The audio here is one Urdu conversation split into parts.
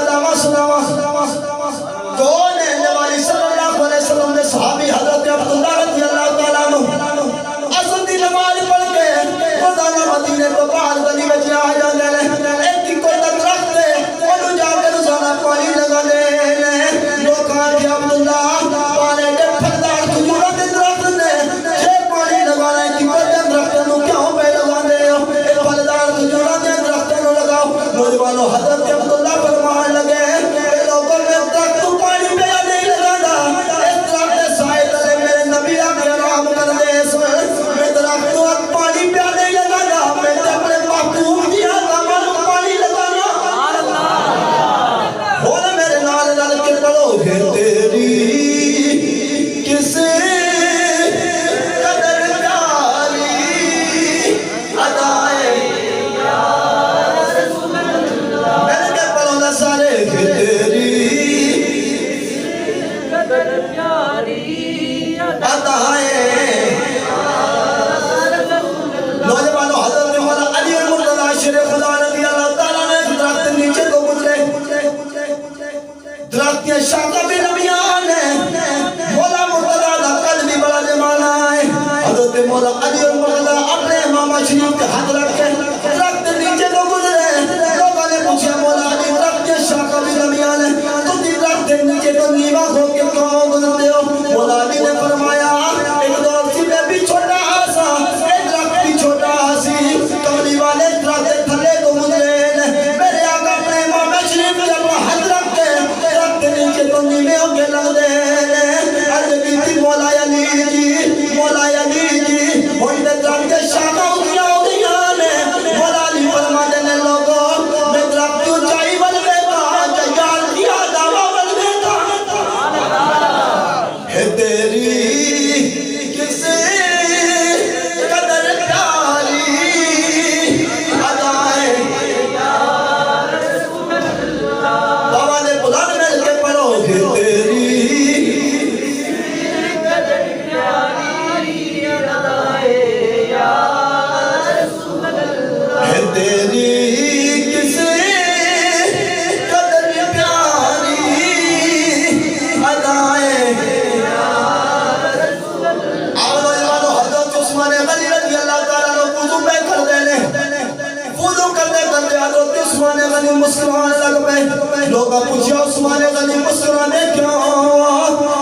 دعویٰ سناوا کون ہے نبی صلی اللہ علیہ وسلم نے صحابی حضرت عبداللہ رضی اللہ تعالیٰ عنہ اصل دی نماز پڑھ کے روزانہ مدینے تو بعد گلی میں جا جاندے نے ایک کی کوئی درخت ہے انہوں جا کے روزانہ پانی لگا دے لوگ کہاں کہ عبداللہ پانے کے پھلدار کھجورہ کے درخت نے چھے پانی لگانا ہے کہ کوئی درخت انہوں کیوں پہ لگا دے ایک پھلدار کھجورہ کے درخت انہوں لگاؤ نوجوانوں حضرت عبداللہ فرمان لگے اے لوگوں میں درخت تو پانی پہ نہیں لگانا اس درخت سائے تلے میرے نبی آگے آرام کر دے میں درخت تو پانی پہ نہیں لگانا میں اپنے محبوب دیا دامن پانی لگانا ہونا میرے نال نال کے پڑھو گے تیری کسے قدر پیاری ادائے میں نے پڑھو نا سارے گے تیری قدر پیاری ادائے نوجوانوں حضرت مولا علی مرتضی شیر خدا رضی اللہ تعالیٰ نے درخت نیچے کو گزرے درخت کے شاخہ بھی نبیان ہے مولا مرتضی کا قد بھی بڑا زمانہ ہے حضرت مولا علی مرتضی اپنے امامہ شریف کے ہاتھ رکھ کے درخت نیچے کو گزرے لوگوں نے پوچھا مولا علی درخت کے شاخہ بھی نبیان ہے تو درخت نیچے کو نیوا ہو کے کیوں گزرتے ہو مولا علی نے فرمایا ایک دور سی میں بھی چھوٹا آسا ایک درخت بھی چھوٹا آسی کملی والے درخت تھلے کو گزرے میرے آقا اپنے امام شریف کے اپنا حد رکھ کے درخت نیچے کو نیوے ہو کے لگ دے عرض کی تھی مولا علی جی ہوئی دے درخت کے شاخہ اٹھیا ہو دیا مولا علی فرما دینے لوگوں میں درخت کی اونچائی بل بیتا جیال دیا دعویٰ بل بیتا ہے تیری کسے قدر پیاری ادائے بابا نے بلند مل کے پڑھو گے تیری قدر پیاری ادائے ہے تیری کسے قدر پیاری ادائے حضرت عثمان غنی رضی اللہ تعالیٰ نے وضو پہ کر دینے وضو کرنے کرتے حضرت عثمان غنی مسلمان لگ پہ لوگا پوچھا عثمان غنی مسلمانے کیوں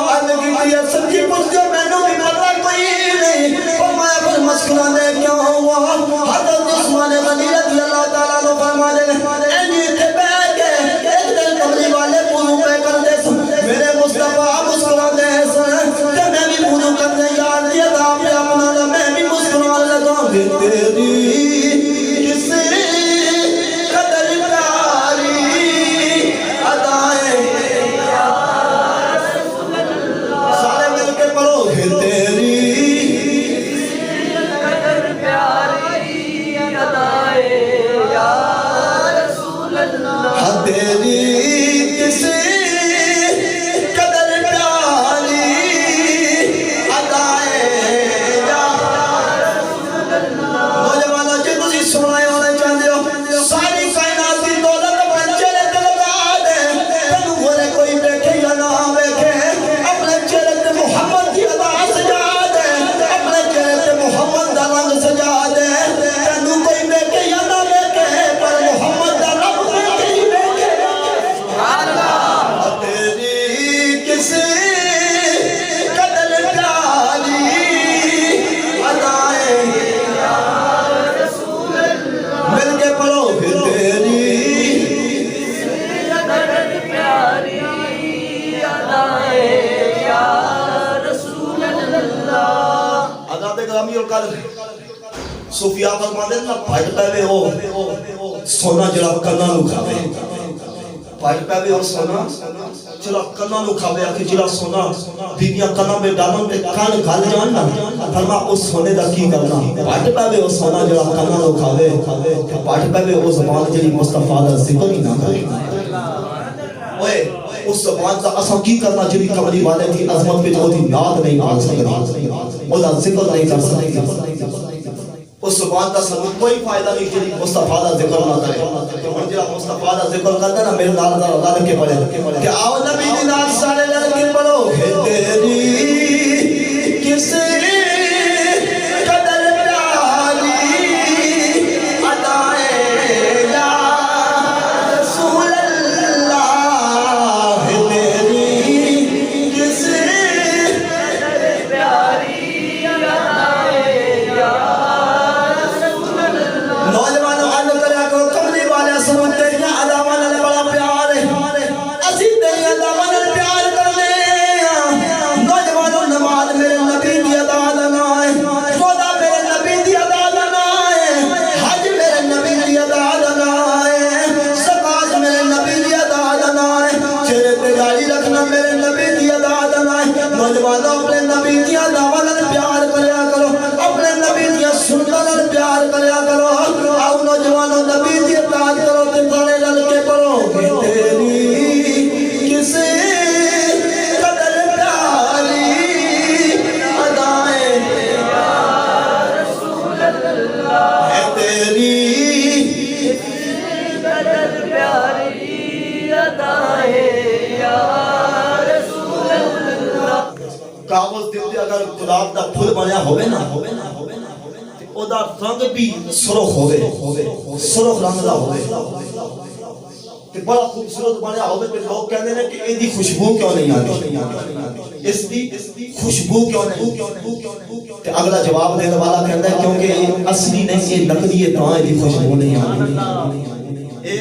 آدھگی کی سبجی پوچھ دیا میں نے بھی پتہ کوئی نہیں فرمایا پر مسلمانے کیوں حضرت عثمان غنی رضی اللہ تعالیٰ نے فرما دینے اینی تھے بیٹھ کے ایک دل کمری والے وضو پہ کر دے میرے مصطفیٰ مسلمان دے کہ میں بھی وضو کرنے یاد دیا تھا آپ نے اپنا میں بھی مسلمان لگا گے تیری کسے قدر پیاری ادائے سارے مل کے پڑھو گے تیری قدر پیاری ادائے تیری کسے قدر پیاری ادائے نوجوانوں جی تسی سنائے ہونے چاہتے ہو ساری کائنات کی دولت اپنے چہرے تے لگا دے تنو بولے کوئی دیکھے یا نہ دیکھے اپنے چہرے تے محمد کی ادا سجا دے اپنے چہرے تے محمد دا رنگ سجا دے تنو کوئی دیکھے یا نہ دیکھے پر محمد دا رنگ دیکھے ہی دیکھے تیری کسے قدر پیاری ادائے مل کے پڑھو گے تیری قدر پیاری ادائے یا رسول اللہ حضرت گرامی اور قدر صوفیاء فرماتے ہیں نا پھٹ پہلے ہو سونا جڑا کنا نو کھاوے پھٹ پہلے ہو سونا جڑا کنا نو کھاوے آکے جڑا سونا بیویاں کنا میں ڈالن پہ کان گھال جان نا فرما اس سونے دا کی کرنا پھٹ پہلے ہو سونا جڑا کنا نو کھاوے پھٹ پہلے ہو زبان جڑی مصطفیٰ دا ذکر ہی نہ کرے اوئے اس زبان دا اساں کی کرنا جڑی کملی والے کی عظمت پہ جو دی یاد نہیں آ سکتی او دا ذکر نہیں کر سکتی اس زبان کا سبب کوئی فائدہ نہیں کہ مصطفیٰ دا ذکر نہ کرے تو ہن جڑا مصطفیٰ دا ذکر کردا نا میرے نال دا لڑ کے پڑھے کہ آؤ نبی دی نال سارے لڑ کے پڑھو کہ تیری کس قدر پیاری ادائے یا رسول اللہ تیری کس قدر پیاری ادائے یا نوجوانوں عرض کریا کرو کملی والے سنو تیریاں اداواں نال بڑا پیار ہے اسی تیریاں اداواں نال پیار کرنے نوجوانوں نماز میرے نبی دی ادا دا نام ہے روزہ میرے نبی دی ادا دا نام ہے حج میرے نبی دی ادا دا نام ہے زکات میرے نبی دی ادا دا نام ہے چہرے تے داڑھی رکھنا میرے نبی دی ادا دا نام ہے نوجوانوں اپنے نبی دی اداواں نال پیار کریا کرو اپنے نبی دی سنتاں نال پیار کریا کرو آؤ نوجوانوں نبی دی اطاعت کرو تے سارے رل کے پڑھو کہ تیری کس قدر پیاری ادائیں یا رسول اللہ ہے تیری کس قدر پیاری ادائیں یا رسول اللہ کاغذ دے اگر گلاب دا پھول بنیا ہوے نا تے او دا رنگ بھی سرخ ہوے سرخ رنگ دا ہوے تے بڑا خوبصورت بنیا ہوے تے لوگ کہندے نے کہ ایں دی خوشبو کیوں نہیں آندی اس دی خوشبو کیوں نہیں تے اگلا جواب دینے والا کہندا ہے کیونکہ یہ اصلی نہیں یہ نقلی ہے تاں دی خوشبو نہیں آندی اے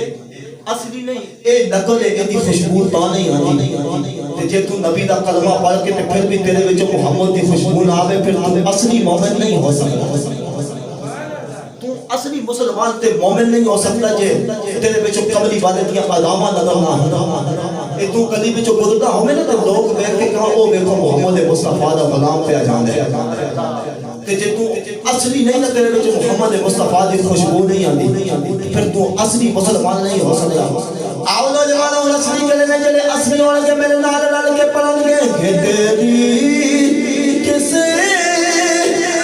اصلی نہیں اے نقل ہے دی خوشبو تاں نہیں آندی تے جے تو نبی دا کلمہ پڑھ کے تے پھر بھی تیرے وچ محمد دی خوشبو نہ آوے پھر تو اصلی مومن نہیں ہو سکتا تو اصلی مسلمان تے مومن نہیں ہو سکتا جے تیرے وچ کملی والے دیاں اداواں نظر نہ آن اے تو کلی وچ گزردا ہوے نا تے لوگ ویکھ کے کہاں او ویکھو محمد مصطفیٰ دا غلام پیا جاندا ہے تے جے تو اصلی نہیں نا تیرے وچ محمد مصطفیٰ دی خوشبو نہیں آندی پھر تو اصلی مسلمان نہیں ہو سکتا آؤ نوجوانوں اصلی کلمے جڑے اصلی ہون گے میرے نال رل کے پڑھن گے کہ تیری کس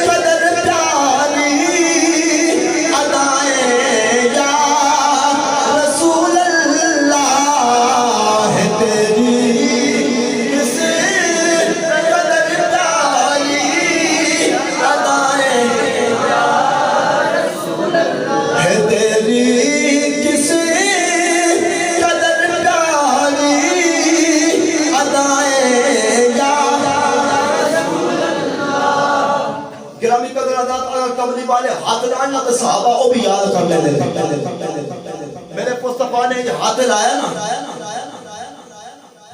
قدر پیاری ادائیں یا رسول اللہ ہے تیری کس قدر پیاری ادائیں یا رسول اللہ ہے تیری کس گرامی قدرات اگر کملی والے ہاتھ لانا تو صحابہ وہ بھی یاد کر لے میرے مصطفیٰ نے یہ ہاتھ لایا نا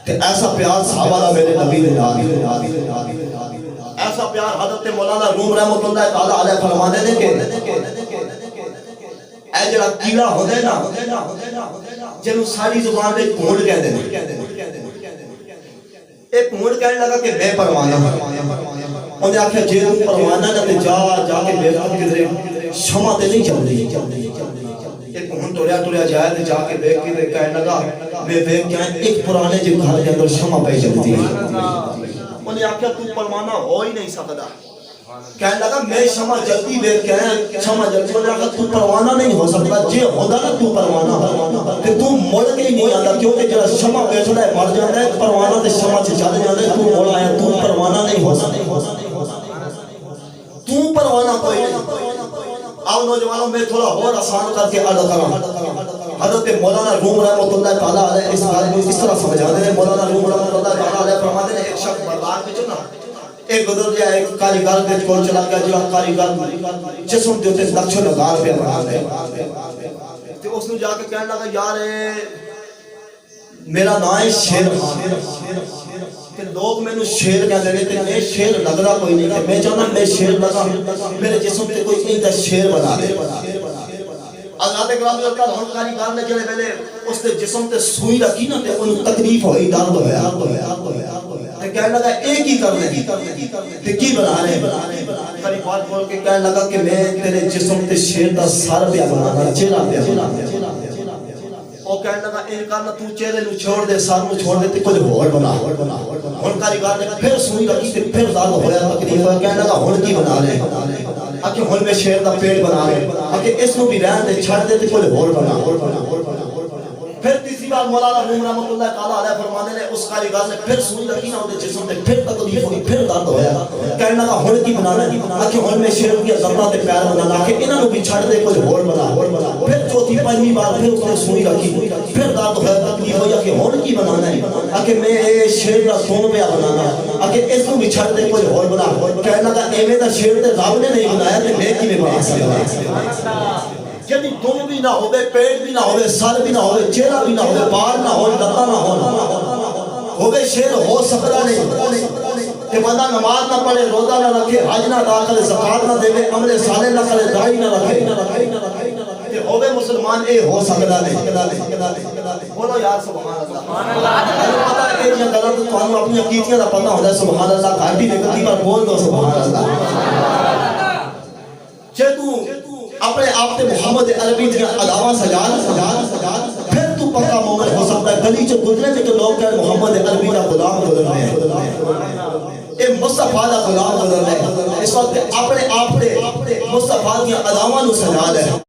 کہ ایسا پیار صحابہ دا میرے نبی نے ایسا پیار حضرت مولانا روم رحمت اللہ تعالیٰ علیہ فرمانے نے کہ اے جڑا کیڑا ہوندے نا جنوں ساری زبان میں بھونڈ کہہ دے ایک بھونڈ کہنے لگا کہ میں پروانا انہیں آکھا جے تم پروانا نہ تے جا کے بے خود کدھرے شمع تے نہیں چل رہی ایک بھونڈ ٹوریا جائے تے جا کے بے کدھرے کہنے لگا میں بے کیا ایک پرانے جے گھر کے اندر شمع پہ چلتی ہے انہیں آکھا تم پروانا ہو ہی نہیں سکتا کہنے لگا میں شمع جلدی بے کہیں شمع جلدی انہیں آکھا تو پروانا نہیں ہو سکتا جے ہودا نا تو پروانا کہ تو مڑ کے ہی نہیں آتا کیونکہ جڑا شمع بیٹھڑا ہے مر جاتا ہے پروانا تے شمع سے چل جاتا ہے تو مڑ آیا تو پروانا نہیں ہو سکتا تو پروانا کوئی نہیں آؤ نوجوانوں میں تھوڑا اور آسان کر کے عرض کروں حضرت مولانا روم رحمت اللہ تعالیٰ علیہ اس بات کو اس طرح سمجھا دے مولانا روم رحمت اللہ تعالیٰ علیہ فرماتے ہیں ایک شخص بردار میں چنا ایک گزر گیا ایک کاریگر کے کول چلا گیا جو کاریگر جسم دے تے نقش و نگار پہ بنا دے تے اس نے جا کے کہنے لگا یار میرا نام ہے شیر کہ لوگ میں نو شیر کہہ لے تے میں شیر لگدا کوئی نہیں کہ میں چاہنا میں شیر لگا میرے جسم تے کوئی نہیں تے شیر بنا دے آزاد گرامی اور ہن کاریگر نے جڑے ویلے اس دے جسم تے سوئی رکھی نا تے اونوں تکلیف ہوئی درد ہویا تے کہنے لگا ایک ہی کرنے تے کی بنا رہے کاری بات بول کے کہنے لگا کہ میں تیرے جسم تے شیر دا سر پہ بنانا چہرہ پہ بنانا او کہنے لگا ان کرنا تو چہرے نو چھوڑ دے سر نو چھوڑ دے تے کچھ اور بنا ہن کاریگر نے پھر سوئی رکھی تے پھر درد ہویا تکلیف ہویا کہنے لگا ہن کی بنا رہے اکے ہن میں شیر دا پیٹ بنا لے اکے اس نو بھی رہن دے چھڑ دے تے کوئی اور بنا پھر تیسری بار مولانا روم رحمۃ اللہ تعالی علیہ فرمانے نے اس کاریگر نے پھر سوئی رکھی نہ دے جسم تے پھر تکلیف ہوئی پھر درد ہویا کہنا لگا ہن کی بنانا اکے ہن میں شیر دی ضربہ تے پیر بنا کے انہاں نو بھی چھڑ دے کوئی اور بنا پھر چوتھی پانچویں بار پھر اس نے سوئی رکھی پھر درد ہویا تکلیف ہوئی کہ ہن کی بنانا ہے اکے میں اے شیر دا سون پیا بنانا اکے اس نو بھی چھڑ دے کوئی اور بنا کہنا لگا ایویں دا شیر تے رب نے نہیں بنایا تے میں کیویں بنا سکدا جدی دم بھی نہ ہوئے پیٹ بھی نہ ہوئے سر بھی نہ ہوئے چہرہ بھی نہ ہوئے پار نہ ہوئے دتا نہ ہوئے شیر ہو سکتا نہیں کہ بندہ نماز نہ پڑھے روزہ نہ رکھے حج نہ ادا کرے زکات نہ دے عمل صالح نہ کرے داڑھی نہ رکھے کہ ہوئے مسلمان اے ہو سکتا نہیں بولو یار سبحان اللہ پتہ ہے کہ یہ غلط تو ہم اپنی عقیدے کا پتہ ہوتا ہے سبحان اللہ گھاٹی نکلتی پر بول دو سبحان اللہ جدوں اپنے آپ تے محمد عربی دیا علاوہ سجاد پھر تو پکا مومن ہو سکتا ہے گلی چ گزرے تے کہ لوگ کہے محمد عربی دا غلام گزر رہے ہیں اے مصطفیٰ دا غلام گزر رہے ہیں اس وقت اپنے آپ تے مصطفیٰ دیا علاوہ نو سجاد ہے